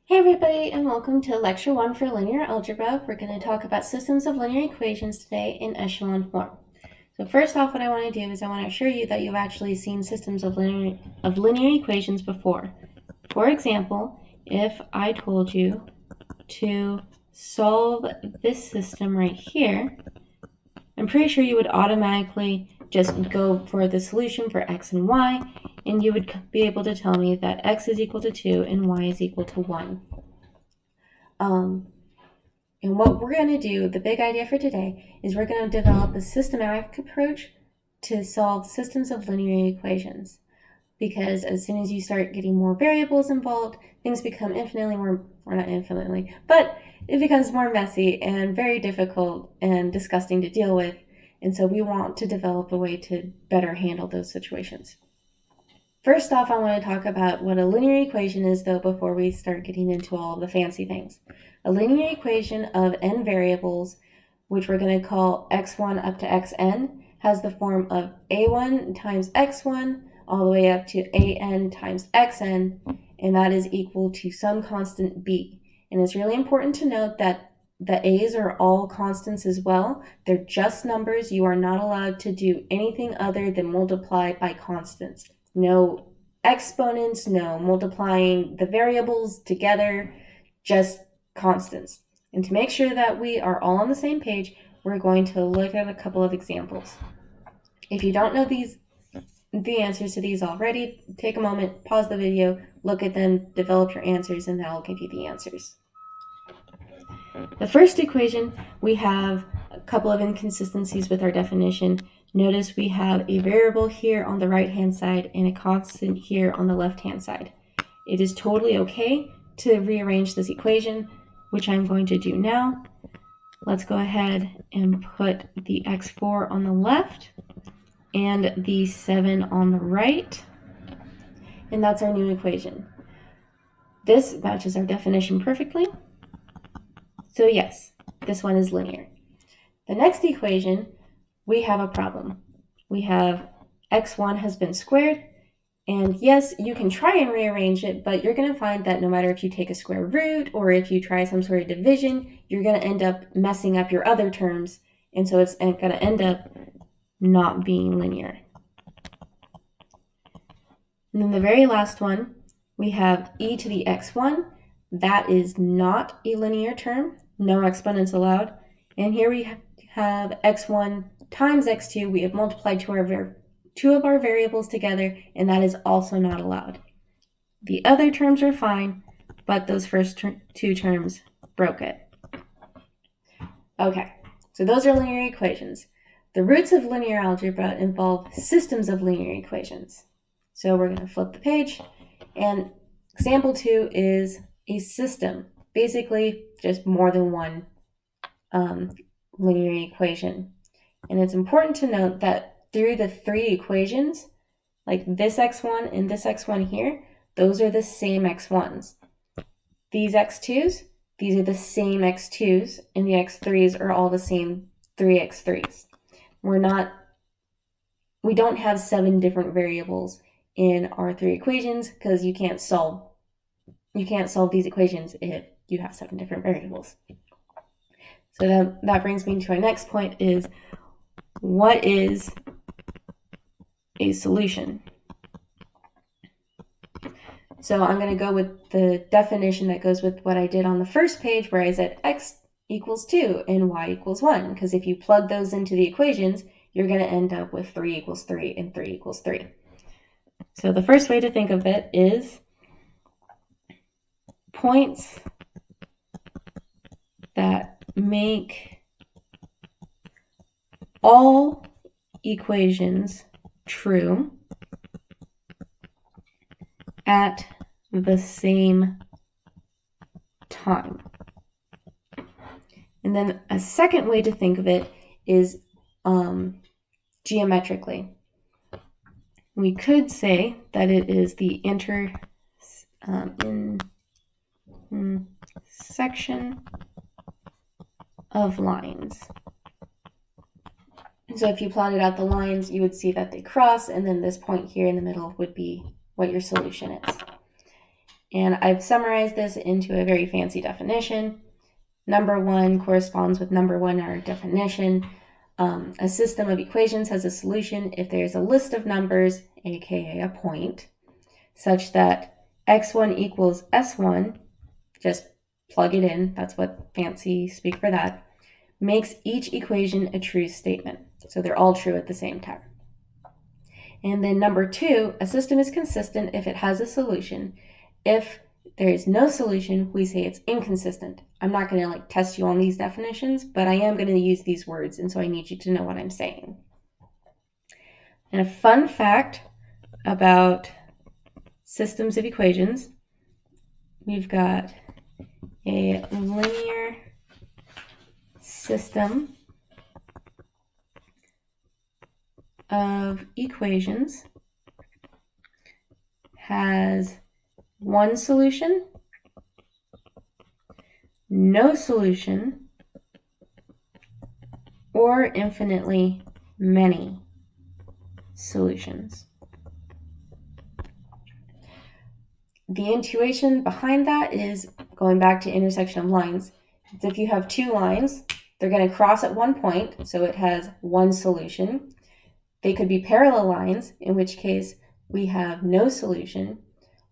Hey everybody, and welcome to Lecture 1 for Linear Algebra. We're going to talk about systems of linear equations today in echelon form. So first off, what I want to do is I want to assure you that you've actually seen systems of linear equations before. For example, if I told you to solve this system right here, I'm pretty sure you would automatically just go for the solution for x and y, and you would be able to tell me that x is equal to 2 and y is equal to 1. And what we're going to do, the big idea for today, is we're going to develop a systematic approach to solve systems of linear equations. Because as soon as you start getting more variables involved, things become not infinitely, but it becomes more messy and very difficult and disgusting to deal with. And so we want to develop a way to better handle those situations. First off, I want to talk about what a linear equation is, though, before we start getting into all of the fancy things. A linear equation of n variables, which we're going to call x1 up to xn, has the form of a1 times x1 all the way up to an times xn, and that is equal to some constant b. And it's really important to note that the a's are all constants as well. They're just numbers. You are not allowed to do anything other than multiply by constants. No exponents, no multiplying the variables together, just constants. And to make sure that we are all on the same page, we're going to look at a couple of examples. If you don't know the answers to these already, take a moment, pause the video, look at them, develop your answers, and that will give you the answers. The first equation, we have a couple of inconsistencies with our definition. Notice we have a variable here on the right-hand side and a constant here on the left-hand side. It is totally okay to rearrange this equation, which I'm going to do now. Let's go ahead and put the x4 on the left and the 7 on the right. And that's our new equation. This matches our definition perfectly. So yes, this one is linear. The next equation, we have a problem. We have x1 has been squared, and yes, you can try and rearrange it, but you're going to find that no matter if you take a square root or if you try some sort of division, you're going to end up messing up your other terms, and so it's going to end up not being linear. And then the very last one, we have e to the x1. That is not a linear term, no exponents allowed. And here we have x1 times x2. We have multiplied two of our variables together, and that is also not allowed. The other terms are fine, but those first two terms broke it. Okay, so those are linear equations. The roots of linear algebra involve systems of linear equations. So we're going to flip the page, and example 2 is a system, basically just more than one linear equation. And it's important to note that through the three equations, like this x1 and this x1 here, those are the same x1s. These x2s, these are the same x2s, and the x3s are all the same 3x3s. We don't have 7 different variables in our 3 equations because you can't solve these equations if you have 7 different variables. So that brings me to our next point is, what is a solution? So I'm going to go with the definition that goes with what I did on the first page where I said x equals 2 and y equals 1, because if you plug those into the equations, you're going to end up with 3 equals 3 and 3 equals 3. So the first way to think of it is points that make all equations true at the same time. And then a second way to think of it is geometrically. We could say that it is the intersection of lines. So if you plotted out the lines, you would see that they cross, and then this point here in the middle would be what your solution is. And I've summarized this into a very fancy definition. Number 1 corresponds with number 1 in our definition. A system of equations has a solution if there's a list of numbers, aka a point, such that x1 equals s1, just plug it in, that's what fancy speak for that, makes each equation a true statement. So they're all true at the same time. And then number 2, a system is consistent if it has a solution. If there is no solution, we say it's inconsistent. I'm not going to test you on these definitions, but I am going to use these words, and so I need you to know what I'm saying. And a fun fact about systems of equations, we've got a linear system of equations has one solution, no solution, or infinitely many solutions. The intuition behind that is going back to intersection of lines. If you have two lines, they're going to cross at one point, so it has one solution. They could be parallel lines, in which case we have no solution,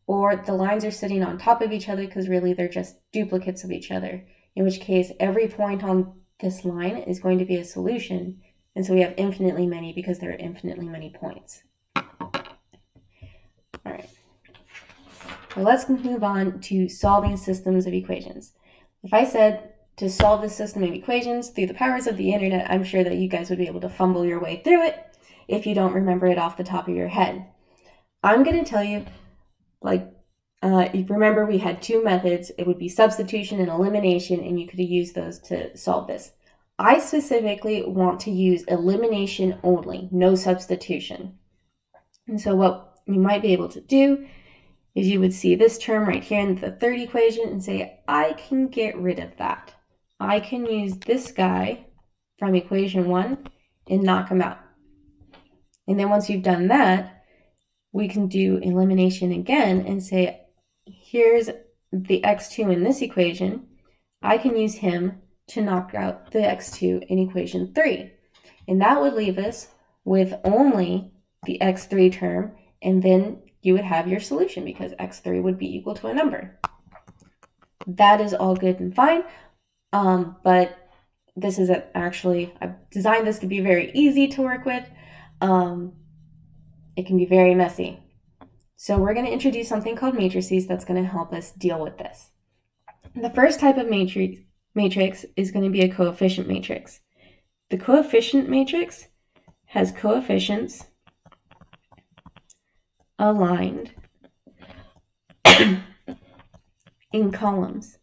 or the lines are sitting on top of each other because really they're just duplicates of each other, in which case every point on this line is going to be a solution, and so we have infinitely many because there are infinitely many points. All right, so let's move on to solving systems of equations. If I said to solve this system of equations through the powers of the internet, I'm sure that you guys would be able to fumble your way through it if you don't remember it off the top of your head. I'm going to tell you, remember we had two methods. It would be substitution and elimination, and you could use those to solve this. I specifically want to use elimination only, no substitution. And so what you might be able to do is you would see this term right here in the third equation and say, I can get rid of that. I can use this guy from equation 1 and knock him out. And then once you've done that, we can do elimination again and say, here's the x2 in this equation. I can use him to knock out the x2 in equation 3. And that would leave us with only the x3 term, and then you would have your solution because x3 would be equal to a number. That is all good and fine, but this is I've designed this to be very easy to work with. It can be very messy. So we're going to introduce something called matrices that's going to help us deal with this. The first type of matrix is going to be a coefficient matrix. The coefficient matrix has coefficients aligned in columns.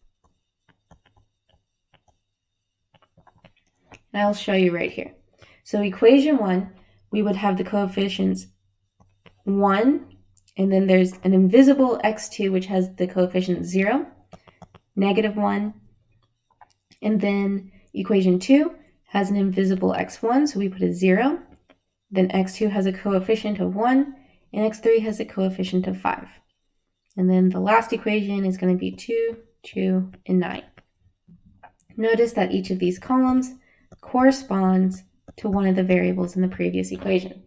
And I'll show you right here. So equation 1, we would have the coefficients 1, and then there's an invisible x2, which has the coefficient 0, -1, and then equation 2 has an invisible x1, so we put a 0, then x2 has a coefficient of 1, and x3 has a coefficient of 5. And then the last equation is going to be 2, 2, and 9. Notice that each of these columns corresponds to one of the variables in the previous equation.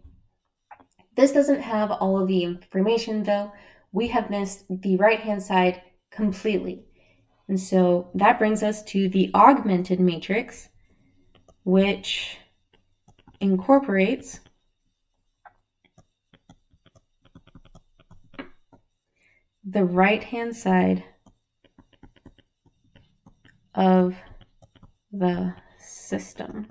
This doesn't have all of the information though. We have missed the right-hand side completely. And so that brings us to the augmented matrix, which incorporates the right-hand side of the system.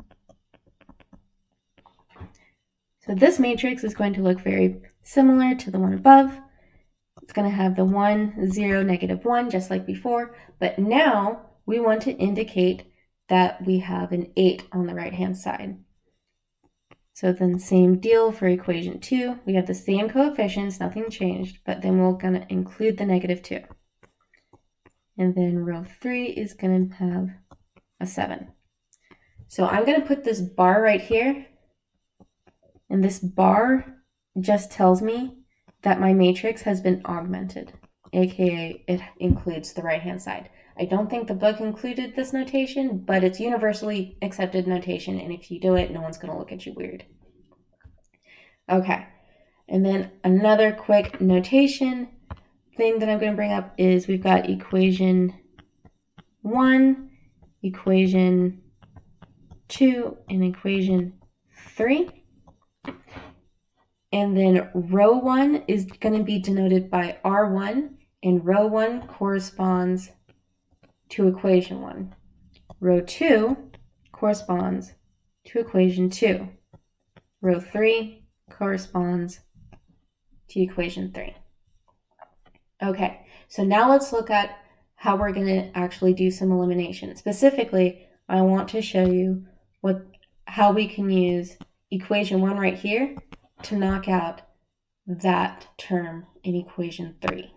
So this matrix is going to look very similar to the one above. It's going to have the 1, 0, -1, just like before, but now we want to indicate that we have an 8 on the right-hand side. So then same deal for equation 2. We have the same coefficients, nothing changed, but then we're going to include the -2. And then row 3 is going to have a 7. So I'm going to put this bar right here, and this bar just tells me that my matrix has been augmented. aka it includes the right-hand side. I don't think the book included this notation, but it's universally accepted notation, and if you do it, no one's going to look at you weird. Okay, and then another quick notation thing that I'm going to bring up is we've got equation 1, equation 2, and equation 3. And then row 1 is going to be denoted by R1, and row 1 corresponds to equation 1. Row 2 corresponds to equation 2. Row 3 corresponds to equation 3. Okay, so now let's look at how we're going to actually do some elimination. Specifically, I want to show you how we can use equation 1 right here to knock out that term in equation 3.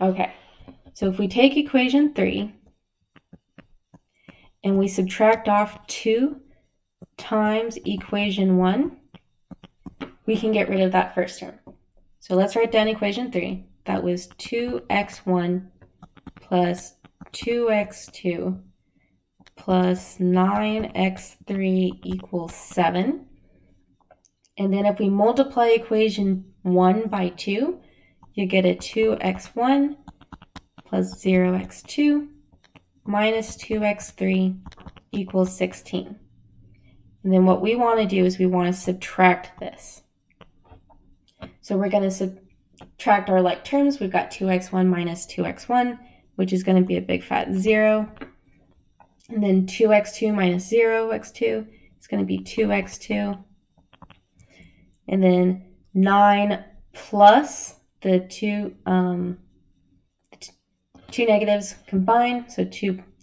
Okay, so if we take equation 3 and we subtract off 2 times equation 1, we can get rid of that first term. So let's write down equation 3. That was 2x1 plus 2x2 plus 9x3 equals 7. And then if we multiply equation 1 by 2, you get a 2x1 plus 0x2 minus 2x3 equals 16. And then what we want to do is we want to subtract this. So we're going to subtract our like terms. We've got 2x1 minus 2x1, which is going to be a big fat 0. And then 2x2 minus 0x2 is going to be 2x2. And then 9 plus the two negatives combined. So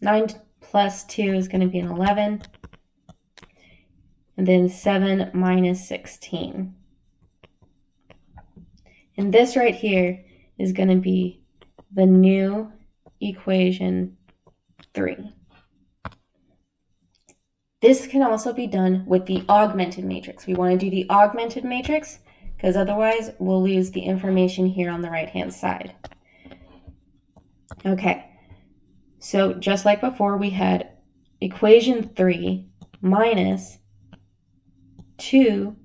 9 plus 2 is going to be an 11. And then 7 minus 16. And this right here is going to be the new equation 3. This can also be done with the augmented matrix. We want to do the augmented matrix because otherwise we'll lose the information here on the right-hand side. Okay, so just like before, we had equation 3 minus 2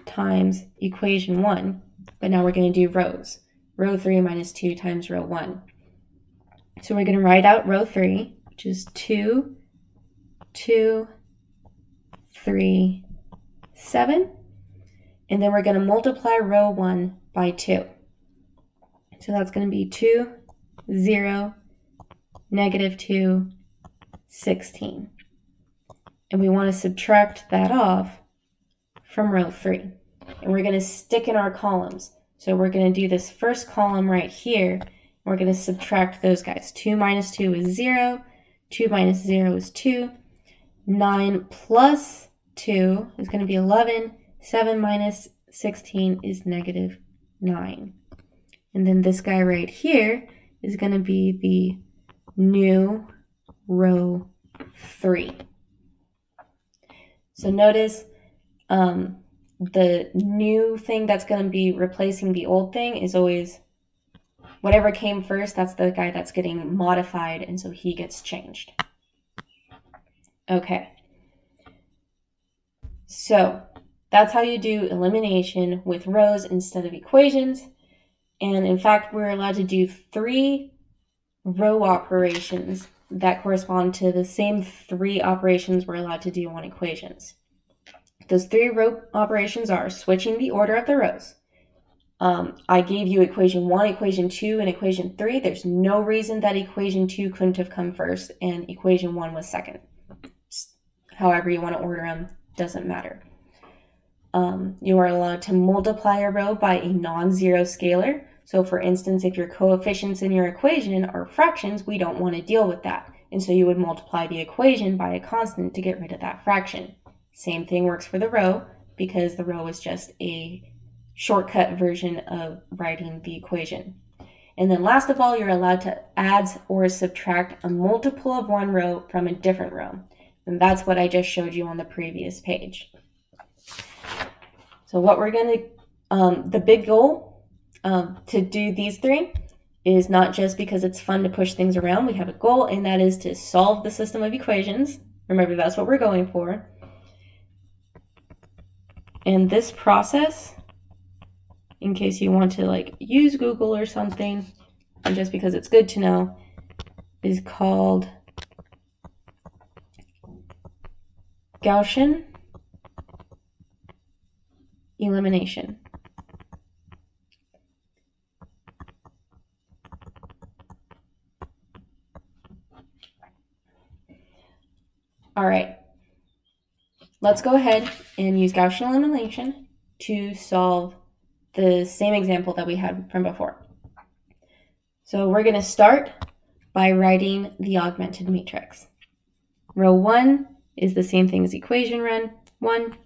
times equation 1, but now we're going to do rows. Row 3 minus 2 times row 1. So we're going to write out row 3, which is 2, 2, 3, 7. And then we're going to multiply row 1 by 2. So that's going to be 2, 0, negative 2, 16. And we want to subtract that off from row 3. And we're going to stick in our columns. So we're going to do this first column right here. We're going to subtract those guys. 2 minus 2 is 0. 2 minus 0 is 2. 9 plus 2 is going to be 11. 7 minus 16 is negative 9. And then this guy right here is going to be the new row 3. So notice the new thing that's going to be replacing the old thing is always whatever came first, that's the guy that's getting modified, and so he gets changed. Okay. So that's how you do elimination with rows instead of equations. And in fact, we're allowed to do 3 row operations that correspond to the same 3 operations we're allowed to do on equations. Those 3 row operations are switching the order of the rows. I gave you equation 1, equation 2, and equation 3. There's no reason that equation 2 couldn't have come first and equation 1 was second. However you want to order them, doesn't matter. You are allowed to multiply a row by a non-zero scalar. So for instance, if your coefficients in your equation are fractions, we don't want to deal with that. And so you would multiply the equation by a constant to get rid of that fraction. Same thing works for the row because the row is just a shortcut version of writing the equation. And then last of all, you're allowed to add or subtract a multiple of one row from a different row. And that's what I just showed you on the previous page. So what we're going to, the big goal to do these three is not just because it's fun to push things around. We have a goal, and that is to solve the system of equations. Remember, that's what we're going for. And this process, in case you want to like use Google or something, and just because it's good to know, is called Gaussian elimination. All right, let's go ahead and use Gaussian elimination to solve the same example that we had from before. So we're going to start by writing the augmented matrix. Row 1 is the same thing as equation 1,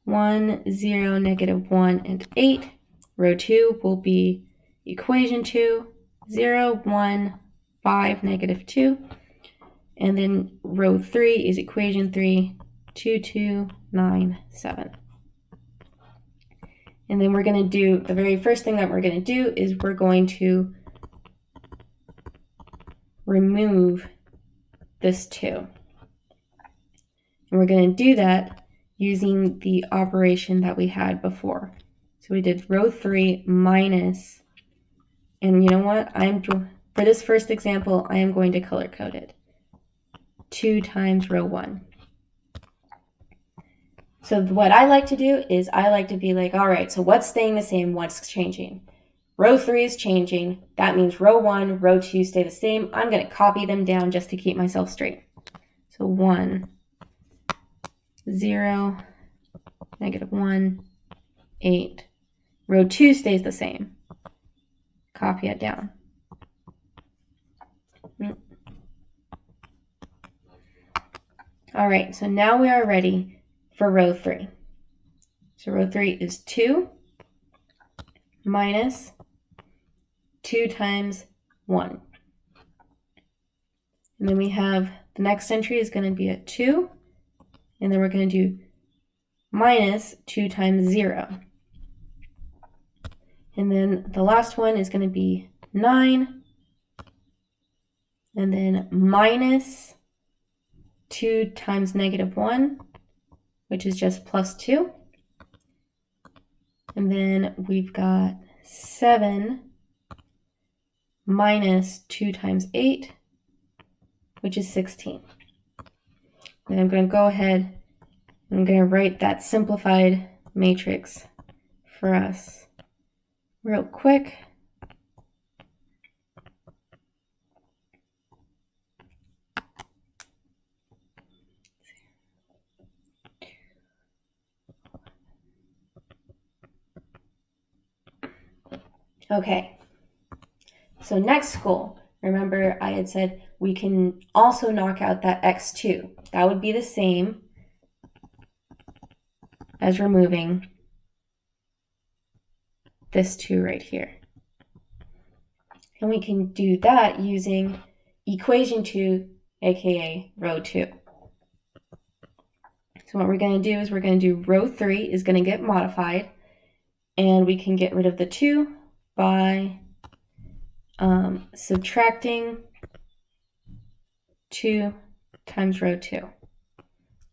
1, 0, negative 1, and 8. Row 2 will be equation 2, 0, 1, 5, negative 2. And then row 3 is equation 3, 2, 2, 9, 7. And then we're going to do, the very first thing that we're going to do is we're going to remove this 2. And we're going to do that using the operation that we had before. So we did row 3 minus, and you know what? For this first example, I am going to color code it. 2 times row 1. So what I like to do is I like to be like, all right, so what's staying the same, what's changing? Row 3 is changing. That means row 1, row 2 stay the same. I'm going to copy them down just to keep myself straight. So 1, 0, negative 1, 8. Row 2 stays the same. Copy it down. All right, so now we are ready for row 3. So row 3 is 2 minus 2 times 1. And then we have the next entry is going to be at 2. And then we're going to do minus 2 times 0. And then the last one is going to be 9. And then minus 2 times negative 1, which is just plus 2. And then we've got 7 minus 2 times 8, which is 16. And I'm going to go ahead and I'm going to write that simplified matrix for us real quick. Okay, so next goal, remember I had said we can also knock out that x2. That would be the same as removing this 2 right here. And we can do that using equation 2, aka row 2. So what we're going to do is we're going to do row 3 is going to get modified, and we can get rid of the 2 by subtracting 2 times row 2.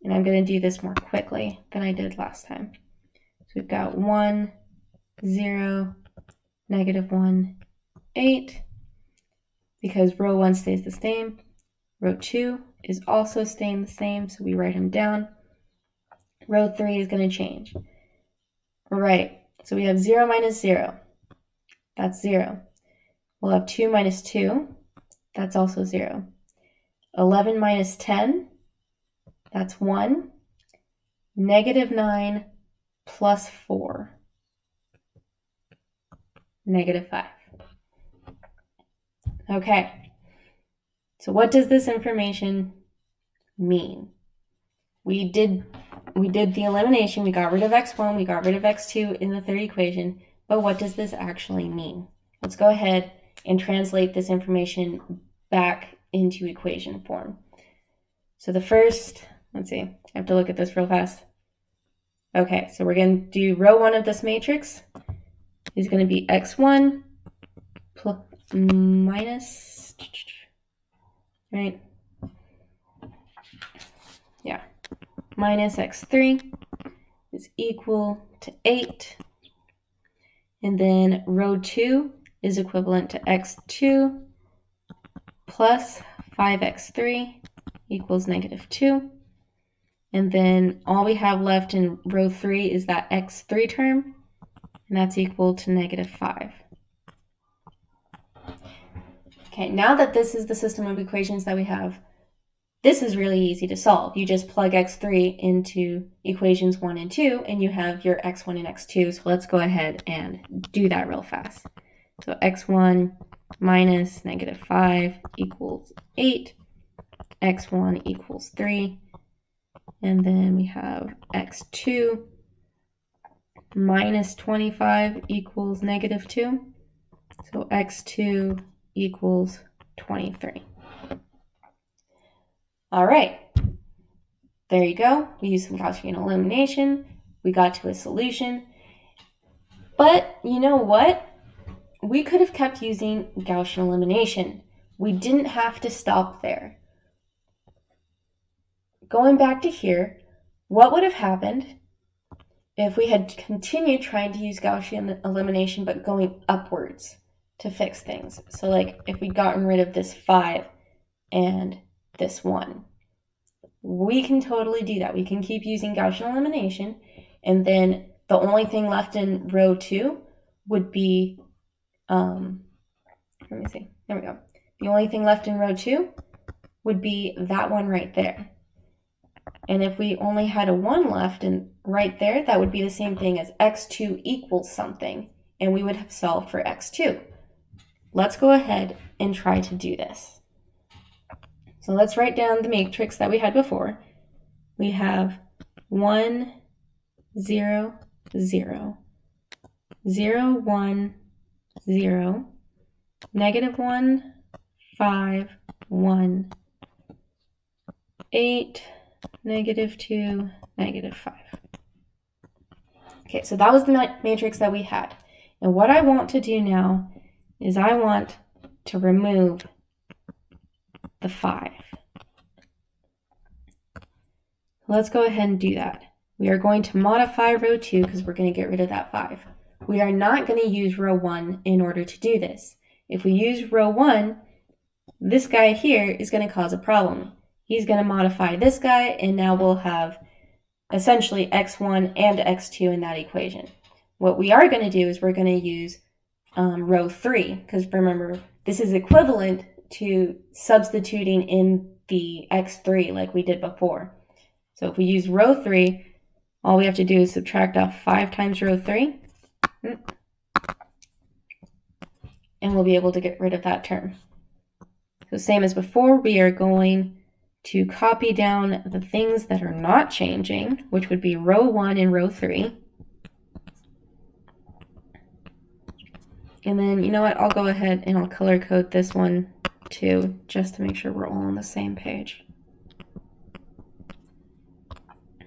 And I'm going to do this more quickly than I did last time. So we've got 1, 0, negative 1, 8. Because row 1 stays the same, row 2 is also staying the same, so we write them down. Row 3 is going to change. All right, so we have 0 minus 0. That's 0. We'll have 2 minus 2. That's also 0. 11 minus 10. That's 1. Negative 9 plus 4. Negative 5. Okay. So what does this information mean? We did the elimination. We got rid of x1. We got rid of x2 in the third equation. But what does this actually mean? Let's go ahead and translate this information back into equation form. So the first, let's see, I have to look at this real fast. Okay, so we're going to do row 1 of this matrix. is going to be x1 plus minus, right? Yeah, minus x3 is equal to 8. And then row 2 is equivalent to x2 plus 5x3 equals -2. And then all we have left in row 3 is that x3 term, and that's equal to -5. Okay, now that this is the system of equations that we have, this is really easy to solve. You just plug x3 into equations 1 and 2, and you have your x1 and x2. So let's go ahead and do that real fast. So x1 minus -5 equals 8. x1 equals 3. And then we have x2 minus 25 equals -2. So x2 equals 23. All right, there you go. We used some Gaussian elimination. We got to a solution. But you know what? We could have kept using Gaussian elimination. We didn't have to stop there. Going back to here, what would have happened if we had continued trying to use Gaussian elimination but going upwards to fix things? So like if we'd gotten rid of this 5 and this 1. We can totally do that. We can keep using Gaussian elimination, and then the only thing left in row 2 would be, let me see, there we go. The only thing left in row 2 would be that one right there. And if we only had a 1 left and right there, that would be the same thing as x2 equals something, and we would have solved for x2. Let's go ahead and try to do this. So let's write down the matrix that we had before. We have 1, 0, 0, 0, 1, 0, -1, 5, 1, 8, -2, -5. Okay, so that was the matrix that we had. And what I want to do now is I want to remove the 5. Let's go ahead and do that. We are going to modify row 2 because we're going to get rid of that 5. We are not going to use row 1 in order to do this. If we use row 1, this guy here is going to cause a problem. He's going to modify this guy, and now we'll have essentially x1 and x2 in that equation. What we are going to do is we're going to use row 3, because remember, this is equivalent to substituting in the x3 like we did before. So if we use row 3, all we have to do is subtract off 5 times row 3, and we'll be able to get rid of that term. So same as before, we are going to copy down the things that are not changing, which would be row 1 and row 3. And then, you know what, I'll go ahead and I'll color code this one too, just to make sure we're all on the same page.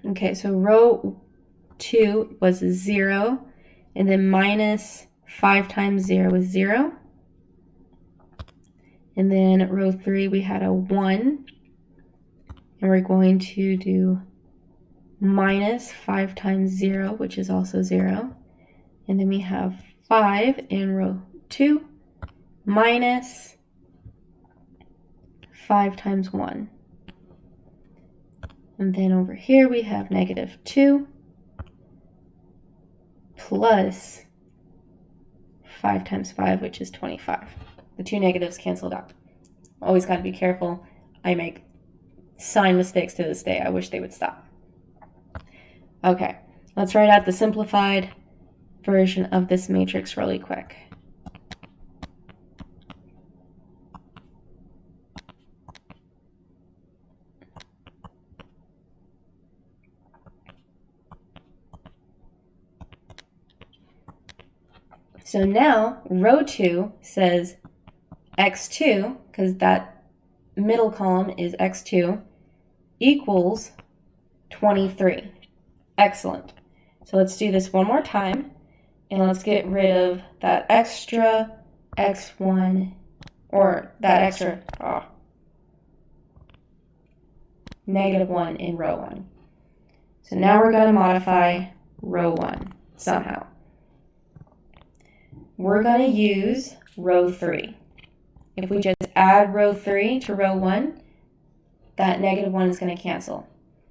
Okay, so row 2 was 0, and then minus 5 times 0 is 0. And then row 3, we had a 1, and we're going to do minus 5 times 0, which is also 0. And then we have 5 in row 2, minus 5 times 1. And then over here we have -2 plus 5 times 5, which is 25. The two negatives canceled out. Always got to be careful. I make sign mistakes to this day. I wish they would stop. Okay, let's write out the simplified version of this matrix really quick. So now row 2 says x2, because that middle column is x2, equals 23. Excellent. So let's do this one more time. And let's get rid of that extra x1, or that extra -1 in row 1. So now we're going to modify row 1 somehow. We're going to use row 3. If we just add row 3 to row 1, that -1 is going to cancel.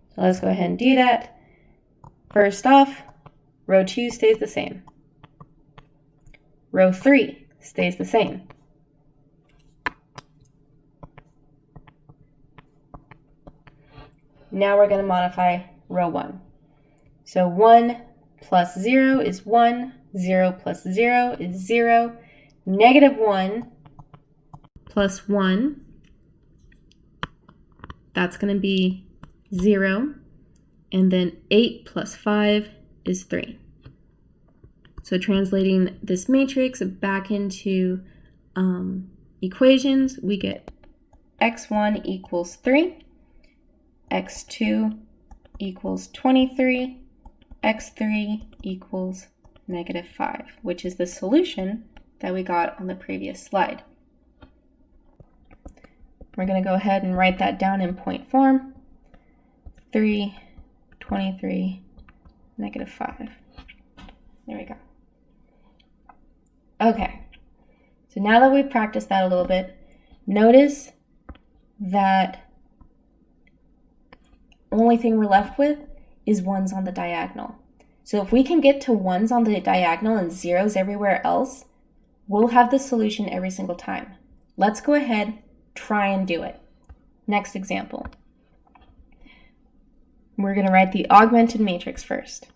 So let's go ahead and do that. First off, row 2 stays the same. Row 3 stays the same. Now we're going to modify row 1. So 1 plus 0 is 1, 0 plus 0 is 0, -1 plus 1, that's going to be 0, and then 8 plus 5 is 3. So translating this matrix back into equations, we get x1 equals 3, x2 equals 23, x3 equals -5, which is the solution that we got on the previous slide. We're going to go ahead and write that down in point form. 3, 23, -5. There we go. Okay, so now that we've practiced that a little bit, notice that only thing we're left with is 1s on the diagonal. So if we can get to 1s on the diagonal and 0s everywhere else, we'll have the solution every single time. Let's go ahead, try and do it. Next example. We're going to write the augmented matrix first.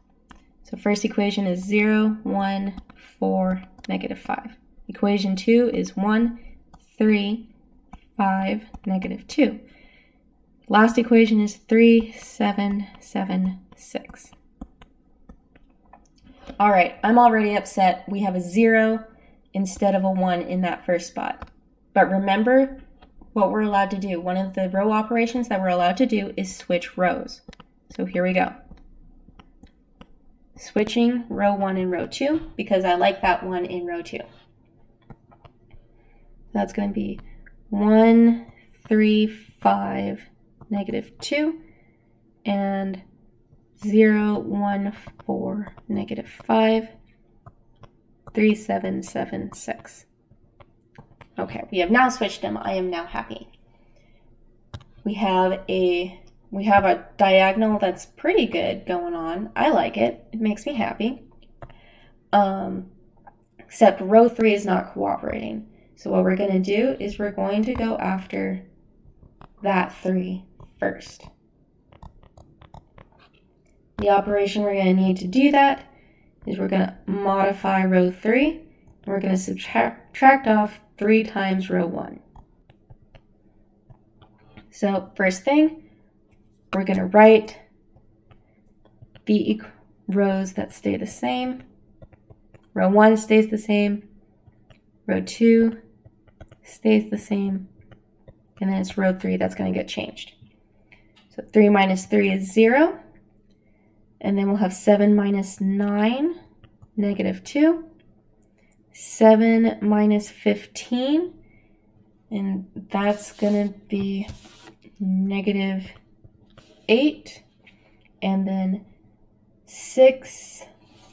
So first equation is 0, 1, 4, -5. Equation 2 is 1, 3, 5, -2. Last equation is 3, 7, 7, 6. All right, I'm already upset. We have a 0 instead of a 1 in that first spot. But remember what we're allowed to do. One of the row operations that we're allowed to do is switch rows. So here we go. Switching row 1 and row 2 because I like that 1 in row 2. That's going to be 1, 3, 5, -2, and 0, 1, 4, -5, 3, 7, 7, 6. Okay, we have now switched them. I am now happy. We have a diagonal that's pretty good going on. I like it. It makes me happy. Except row 3 is not cooperating. So what we're going to do is we're going to go after that 3 first. The operation we're going to need to do that is we're going to modify row 3. We're going to subtract off 3 times row 1. So first thing, we're going to write the rows that stay the same. Row 1 stays the same. Row 2 stays the same. And then it's row 3 that's going to get changed. So 3 minus 3 is 0. And then we'll have 7 minus 9, -2. 7 minus 15, and that's going to be -8. And then 6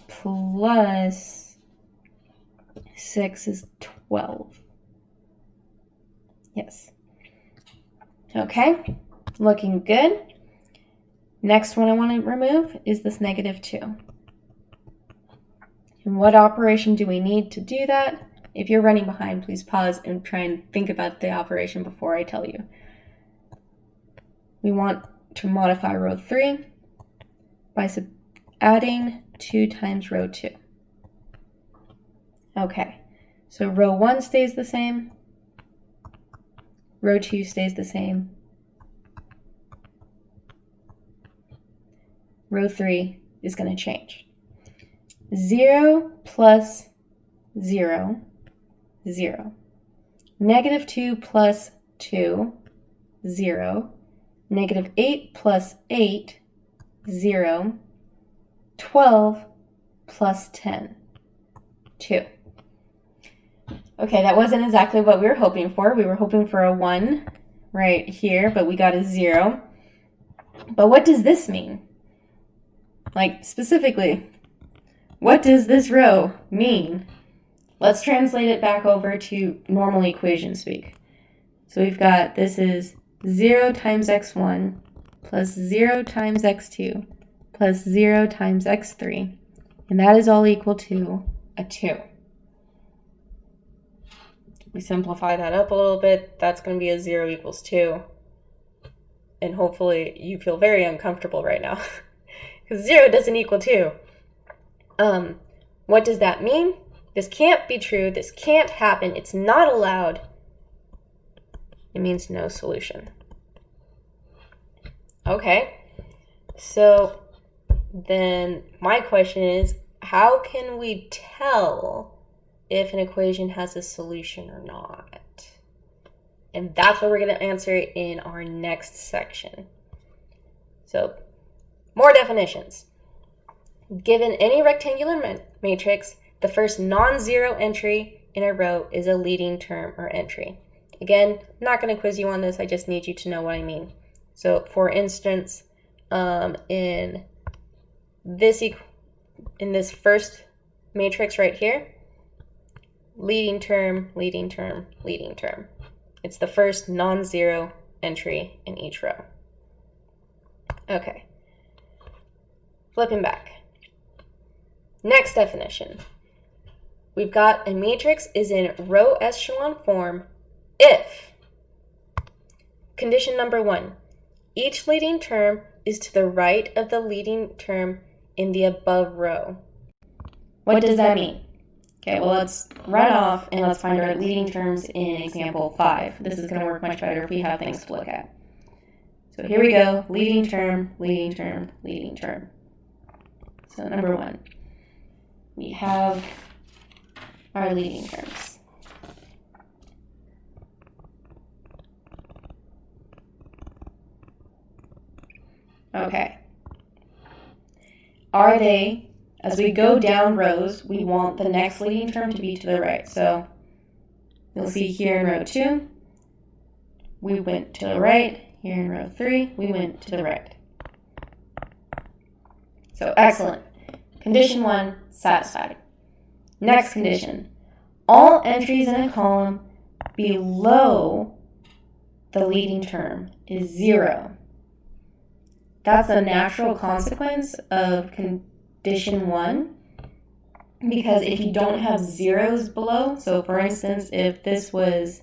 plus 6 is 12. Yes. Okay, looking good. Next one I want to remove is this -2. And what operation do we need to do that? If you're running behind, please pause and try and think about the operation before I tell you. We want to modify row 3 by adding 2 times row 2. Okay, so row 1 stays the same. Row 2 stays the same. Row 3 is going to change. 0 plus 0, 0. -2 plus 2, 0. -8 plus 8, 0. 12 plus 10. 2. Okay, that wasn't exactly what we were hoping for. We were hoping for a 1 right here, but we got a 0. But what does this mean? Like, specifically, what does this row mean? Let's translate it back over to normal equation speak. So we've got, this is 0 times x1 plus 0 times x2 plus 0 times x3. And that is all equal to a 2. We simplify that up a little bit. That's going to be a 0 equals 2. And hopefully you feel very uncomfortable right now because 0 doesn't equal 2. What does that mean? This can't be true. This can't happen. It's not allowed. It means no solution. Okay, so then my question is, how can we tell if an equation has a solution or not? And that's what we're going to answer in our next section. So, more definitions. Given any rectangular matrix, the first non-zero entry in a row is a leading term or entry. Again, I'm not going to quiz you on this. I just need you to know what I mean. So, for instance, in this first matrix right here, leading term, leading term, leading term. It's the first non-zero entry in each row. Okay. Flipping back. Next definition. We've got a matrix is in row echelon form if condition number 1, each leading term is to the right of the leading term in the above row. What does that mean? Okay, well, let's run off and let's find our leading terms in example 5. This is going to work much better if we have things to look at. So here we go, leading term, leading term, leading term. So number 1, we have our leading terms. Okay. Are they, as we go down rows, we want the next leading term to be to the right. So you'll see here in row 2, we went to the right. Here in row 3, we went to the right. So excellent. Condition 1, satisfied. Next condition, all entries in a column below the leading term is 0. That's a natural consequence of condition 1, because if you don't have zeros below, so for instance, if this was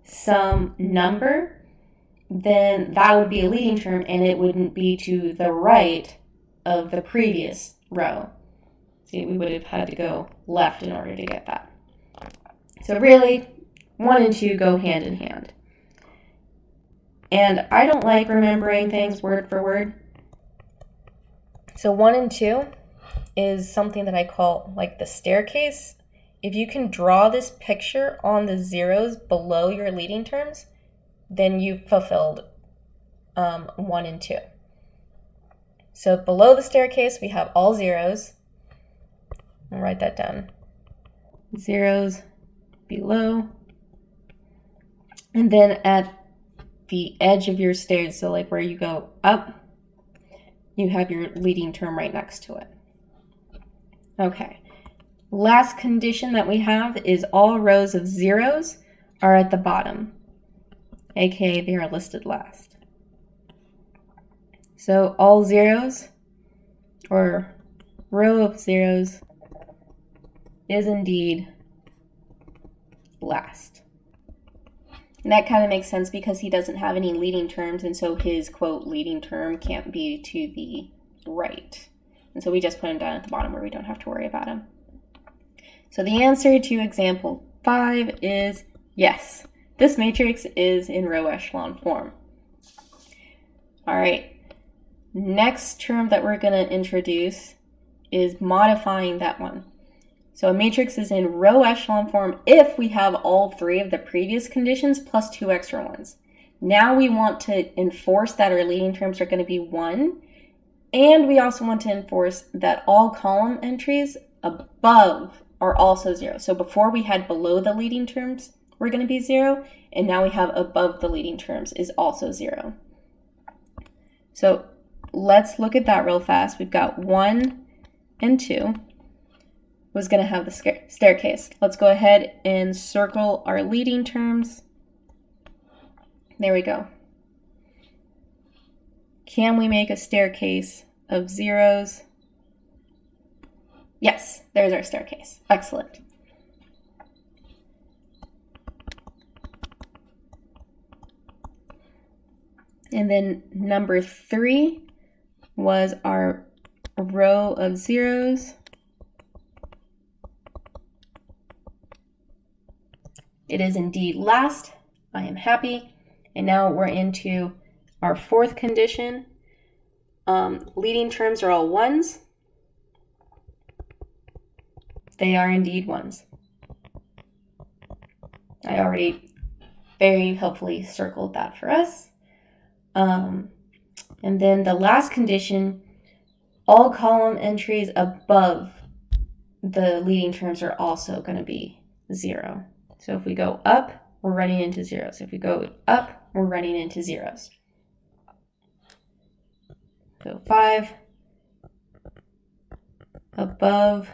some number, then that would be a leading term and it wouldn't be to the right of the previous row. See, we would have had to go left in order to get that. So really, 1 and 2 go hand in hand. And I don't like remembering things word for word. So 1 and 2 is something that I call like the staircase. If you can draw this picture on the zeros below your leading terms, then you've fulfilled 1 and 2. So below the staircase, we have all zeros. I'll write that down. Zeros below. And then at the edge of your stairs, so like where you go up, you have your leading term right next to it. Okay. Last condition that we have is all rows of zeros are at the bottom, aka they are listed last. So all zeros, or row of zeros, is indeed last. And that kind of makes sense because he doesn't have any leading terms, and so his, quote, leading term can't be to the right. And so we just put him down at the bottom where we don't have to worry about him. So the answer to example 5 is yes. This matrix is in row echelon form. All right. Next term that we're going to introduce is modifying that one. So a matrix is in row echelon form if we have all 3 of the previous conditions plus 2 extra ones. Now we want to enforce that our leading terms are going to be 1, and we also want to enforce that all column entries above are also 0. So before we had below the leading terms were going to be 0, and now we have above the leading terms is also 0. So let's look at that real fast. We've got 1 and 2 was going to have the staircase. Let's go ahead and circle our leading terms. There we go. Can we make a staircase of zeros? Yes, there's our staircase. Excellent. And then number 3 was our row of zeros. It is indeed last. I am happy. And now we're into our 4th condition. Leading terms are all 1s. They are indeed 1s. I already very helpfully circled that for us. And then the last condition, all column entries above the leading terms are also going to be 0. So if we go up, we're running into zeros. If we go up, we're running into zeros. So 5 above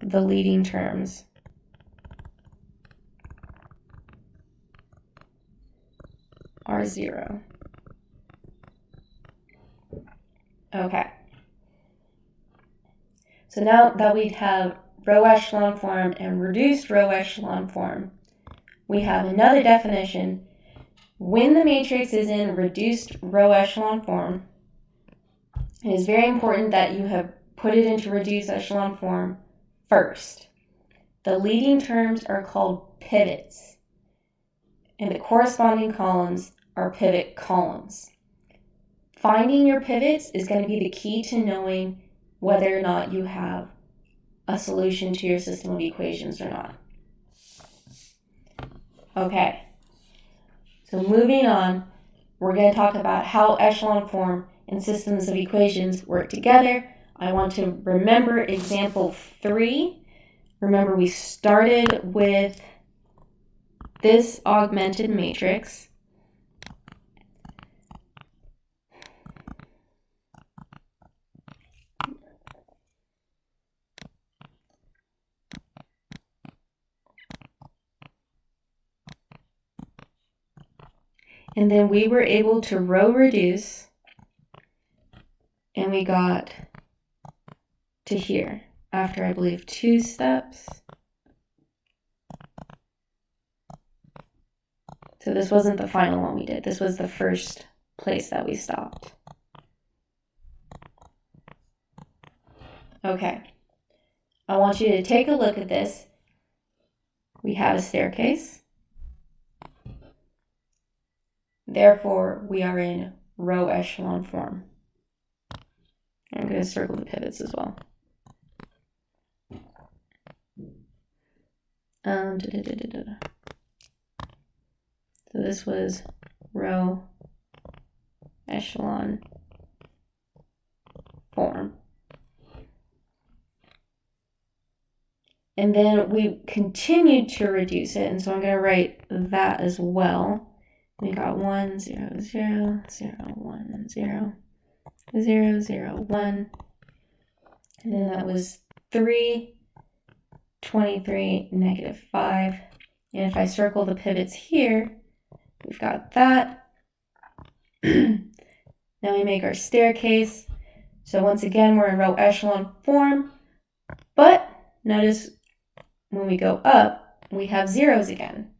the leading terms are 0. Okay. So now that we have row echelon form and reduced row echelon form, we have another definition. When the matrix is in reduced row echelon form, it is very important that you have put it into reduced echelon form first. The leading terms are called pivots, and the corresponding columns are pivot columns. Finding your pivots is going to be the key to knowing whether or not you have a solution to your system of equations or not. Okay, so moving on, we're going to talk about how echelon form and systems of equations work together. I want to remember example 3. Remember, we started with this augmented matrix. And then we were able to row reduce, and we got to here after, I believe, 2 steps. So this wasn't the final one we did. This was the first place that we stopped. Okay. I want you to take a look at this. We have a staircase. Therefore, we are in row echelon form. I'm going to circle the pivots as well. So this was row echelon form. And then we continued to reduce it, and so I'm going to write that as well. We got 1, 0, 0, 0, 1, 0, 0, 0, 1. And then that was 3, 23, negative 5. And if I circle the pivots here, we've got that. Now we make our staircase. So once again, we're in row echelon form. But notice when we go up, we have zeros again.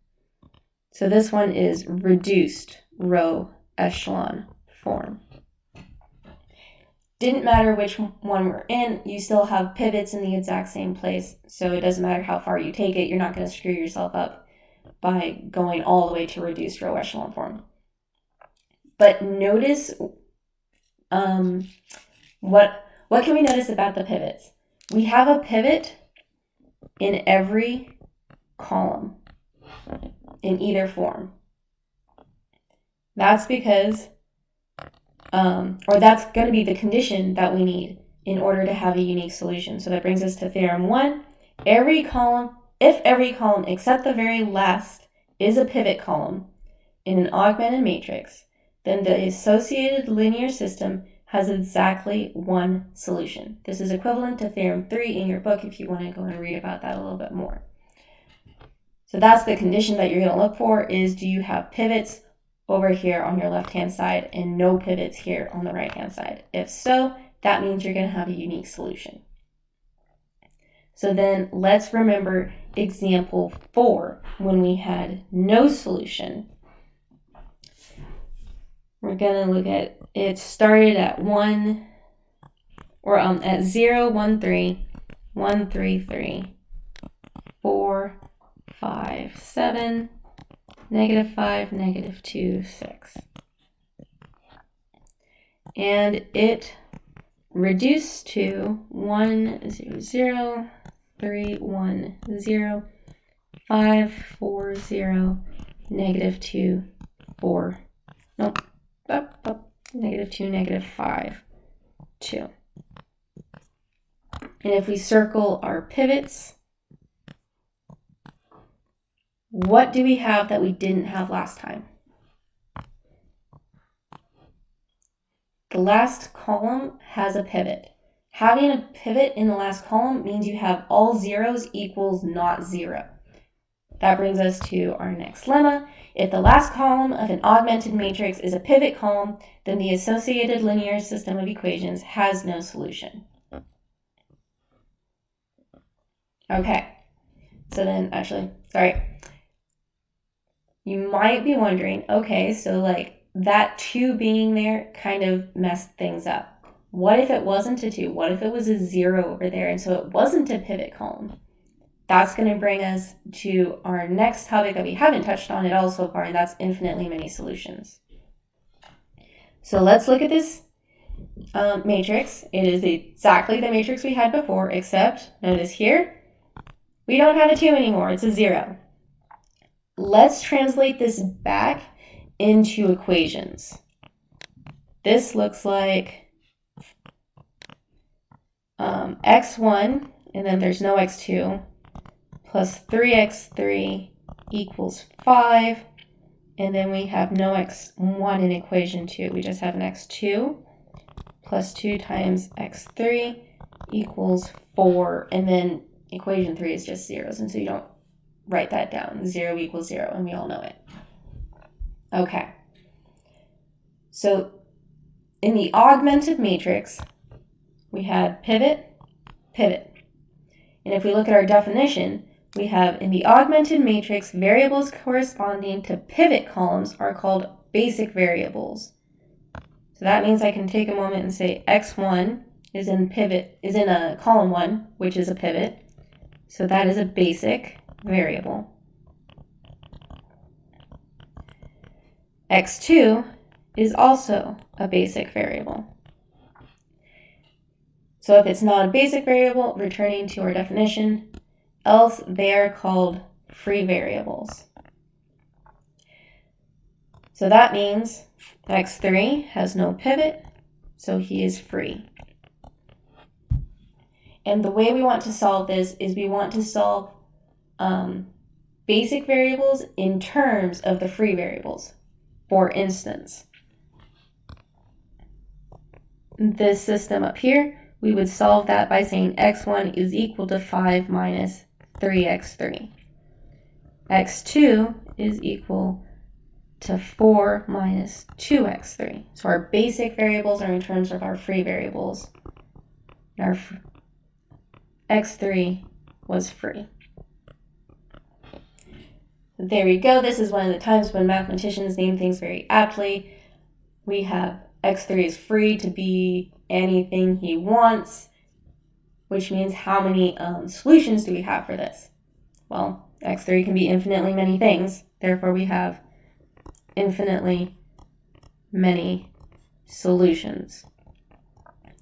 So this one is reduced row echelon form. Didn't matter which one we're in, you still have pivots in the exact same place, so it doesn't matter how far you take it, you're not going to screw yourself up by going all the way to reduced row echelon form. But notice, what can we notice about the pivots? We have a pivot in every column, in either form. That's because, or that's going to be the condition that we need in order to have a unique solution. So that brings us to theorem 1. If every column except the very last is a pivot column in an augmented matrix, then the associated linear system has exactly one solution. This is equivalent to theorem 3 in your book if you want to go and read about that a little bit more. So that's the condition that you're going to look for, is do you have pivots over here on your left-hand side and no pivots here on the right-hand side? If so, that means you're going to have a unique solution. So then let's remember example 4 when we had no solution. We're going to look at, it started at 0, 1, 3, 1, 3, 3, 4, 5, 7, -5, -2, 6. And it reduced to 1, 0, 0, 3, 1, 0, 5, 4, 0, -2, 4. Nope. -2, -5, 2. And if we circle our pivots, what do we have that we didn't have last time? The last column has a pivot. Having a pivot in the last column means you have all zeros equals not 0. That brings us to our next lemma. If the last column of an augmented matrix is a pivot column, then the associated linear system of equations has no solution. Okay, so then you might be wondering, okay, so like that 2 being there kind of messed things up. What if it wasn't a 2? What if it was a 0 over there and so it wasn't a pivot column? That's going to bring us to our next topic that we haven't touched on at all so far, and that's infinitely many solutions. So let's look at this matrix. It is exactly the matrix we had before, except notice here, we don't have a 2 anymore, it's a 0. Let's translate this back into equations. This looks like x1, and then there's no x2, plus 3x3 equals 5, and then we have no x1 in equation 2. We just have an x2 plus 2 times x3 equals 4, and then equation 3 is just zeros, and so you don't write that down. 0 equals 0, and we all know it. Okay. So in the augmented matrix, we had pivot, pivot. And if we look at our definition, we have in the augmented matrix, variables corresponding to pivot columns are called basic variables. So that means I can take a moment and say x1 is in a column 1, which is a pivot. So that is a basic variable. x2 is also a basic variable. So if it's not a basic variable, returning to our definition, else they are called free variables. So that means x3 has no pivot, so he is free. And the way we want to solve this is we want to solve basic variables in terms of the free variables. For instance, this system up here, we would solve that by saying x1 is equal to 5 minus 3x3. x2 is equal to 4 minus 2x3. So our basic variables are in terms of our free variables. Our x3 was free. There we go. This is one of the times when mathematicians name things very aptly. We have x3 is free to be anything he wants, which means how many solutions do we have for this? Well, x3 can be infinitely many things. Therefore, we have infinitely many solutions.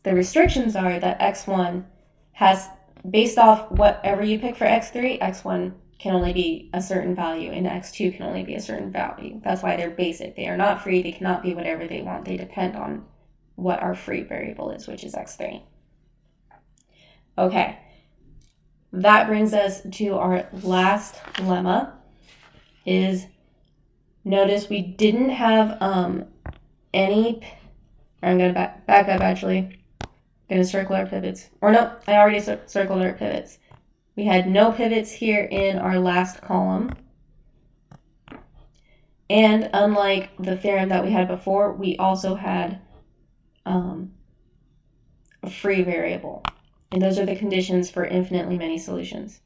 The restrictions are that x1 has, based off whatever you pick for x3, x1 can only be a certain value and x2 can only be a certain value. That's why they're basic. They are not free. They cannot be whatever they want. They depend on what our free variable is, which is x3. Okay, that brings us to our last lemma. Notice we didn't have any. I'm going to back up actually. Going to circle our pivots. Or no, I already circled our pivots. We had no pivots here in our last column. And unlike the theorem that we had before, we also had a free variable. And those are the conditions for infinitely many solutions.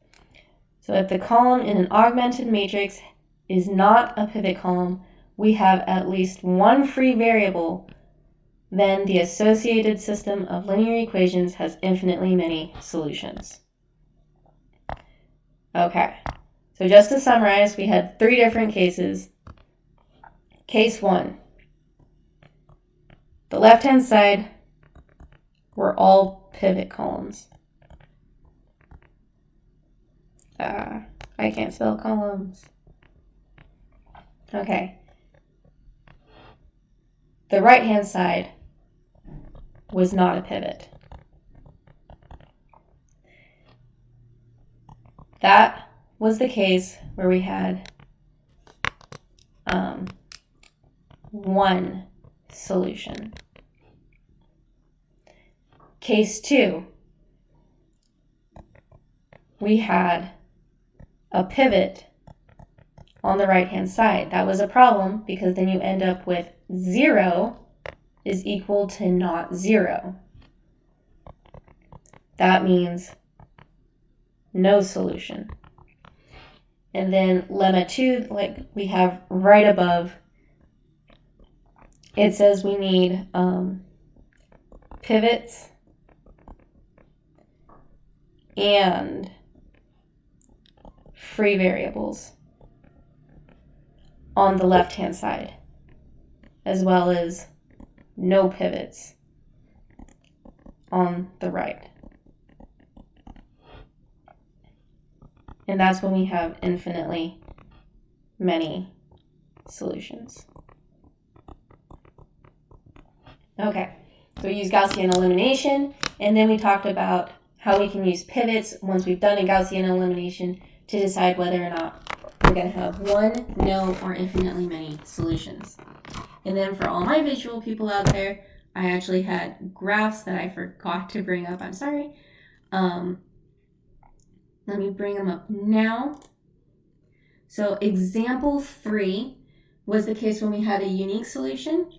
So if the column in an augmented matrix is not a pivot column, we have at least one free variable, then the associated system of linear equations has infinitely many solutions. Okay, so just to summarize, we had 3 different cases. Case 1, the left-hand side were all pivot columns. I can't spell columns. Okay. The right-hand side was not a pivot. That was the case where we had one solution. Case 2, we had a pivot on the right-hand side. That was a problem because then you end up with 0 is equal to not 0. That means no solution. And then lemma 2, like we have right above, it says we need pivots and free variables on the left-hand side, as well as no pivots on the right. And that's when we have infinitely many solutions. Okay, so we use Gaussian elimination, and then we talked about how we can use pivots once we've done a Gaussian elimination to decide whether or not we're going to have one, no, or infinitely many solutions. And then for all my visual people out there, I actually had graphs that I forgot to bring up. I'm sorry. Let me bring them up now. So example 3 was the case when we had a unique solution.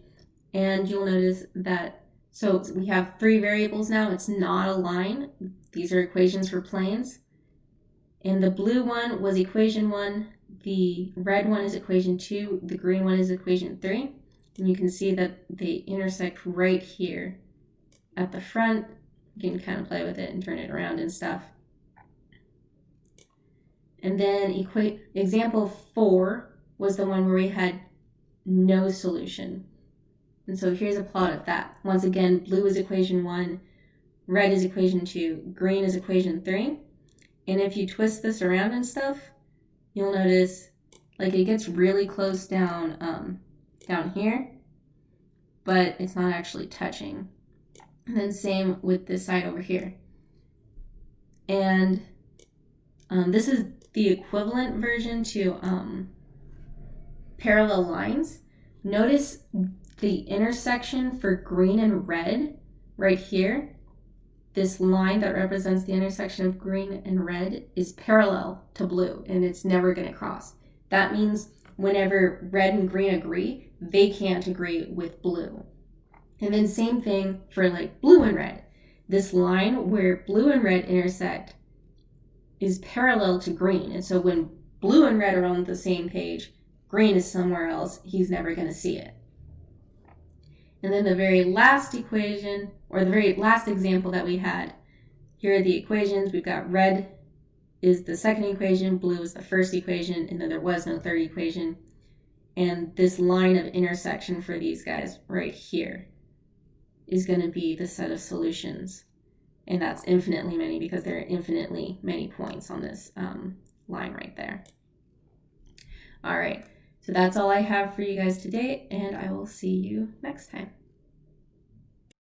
And you'll notice that, so we have 3 variables now. It's not a line. These are equations for planes. And the blue one was equation 1. The red one is equation 2. The green one is equation 3. And you can see that they intersect right here at the front. You can kind of play with it and turn it around and stuff. And then example 4 was the one where we had no solution. And so here's a plot of that. Once again, blue is equation 1, red is equation 2, green is equation 3. And if you twist this around and stuff, you'll notice like it gets really close down here, but it's not actually touching. And then same with this side over here. And this is the equivalent version to parallel lines. Notice the intersection for green and red right here. This line that represents the intersection of green and red is parallel to blue, and it's never going to cross. That means whenever red and green agree, they can't agree with blue. And then same thing for like blue and red. This line where blue and red intersect is parallel to green. And so when blue and red are on the same page, green is somewhere else. He's never going to see it. And then the very last equation, or the very last example that we had, here are the equations. We've got red is the second equation, blue is the first equation, and then there was no third equation. And this line of intersection for these guys right here is going to be the set of solutions. And that's infinitely many because there are infinitely many points on this line right there. All right, so that's all I have for you guys today, and I will see you next time.